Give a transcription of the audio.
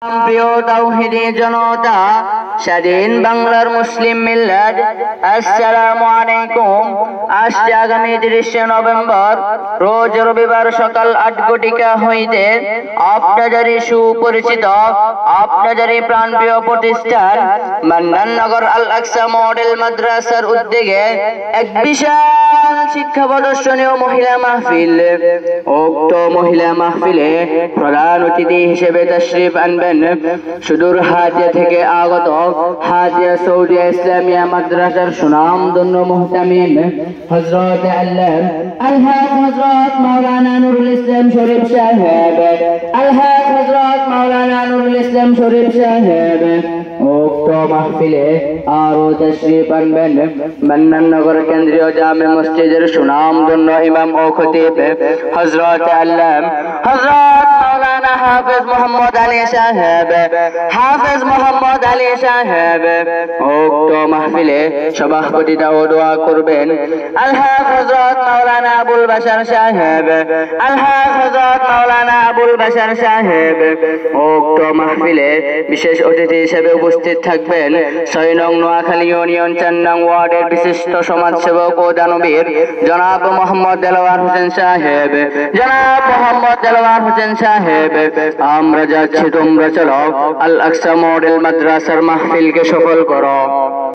প্রিয় তাওহীদি জনতা, স্বাধীন বাংলার মুসলিম মিল্লাত, আসসালামু আলাইকুম। আজ আগামী 30 নভেম্বর রোজ রবিবার সকাল 8 ঘটিকা হইতে আপনাদেরই সুপরিচিত, আপনাদেরই প্রাণপ্রিয় প্রতিষ্ঠান মান্নাননগর আল আকসা মডেল মাদ্রাসার উদ্যোগে এক বিশাল শিক্ষা প্রদর্শনী ও মহিলা মাহফিল। উক্ত মহিলা মাহফিলে প্রধান অতিথি হিসেবে তাশরিফ আনবেন সুদূর হাতিয়া থেকে আগত হাতিয়া সৌদিয়া ইসলামিয়া মাদ্রাসার সুনামধন্য মুহতামিম হযরত আলহাজ হযরত মাওলানা নুরুল ইসলাম শরীফ সাহেব, আলহাজ হযরত মাওলানা নুরুল ইসলাম শরীফ সাহেব। উক্ত মাহফিলে আরো তাশরিফ আনবেন মান্নাননগর কেন্দ্রীয় জামে মসজিদের সুনামধন্য ইমাম ও খতিব হযরত মাওলানা হাফেজ মোহাম্মদ আলী সাহেব, হাফেজ মোহাম্মদ আলী সাহেব। উক্ত মাহফিলে সভাপতিতা ও দোয়া করবেন আলহাজ হযরত মাওলানা আবুল বাশার সাহেব, আলহাজ হযরত মাওলানা আবুল বাশার সাহেব। উক্ত মাহফিলে বিশেষ অতিথি হিসেবে উপস্থিত থাকবেন 6 নং নোয়াখালী ইউনিয়ন 4 নং ওয়ার্ডের বিশিষ্ট সমাজসেবক ও দানবীর জনাব মোহাম্মদ দেলোয়ার হোসেন সাহেব, জনাব মোহাম্মদ দেলোয়ার হোসেন সাহেব। আমরা যাচ্ছি, তোমরা চলো আল আকসা মডেল মাদ্রাসার মাহফিলকে সফল করো।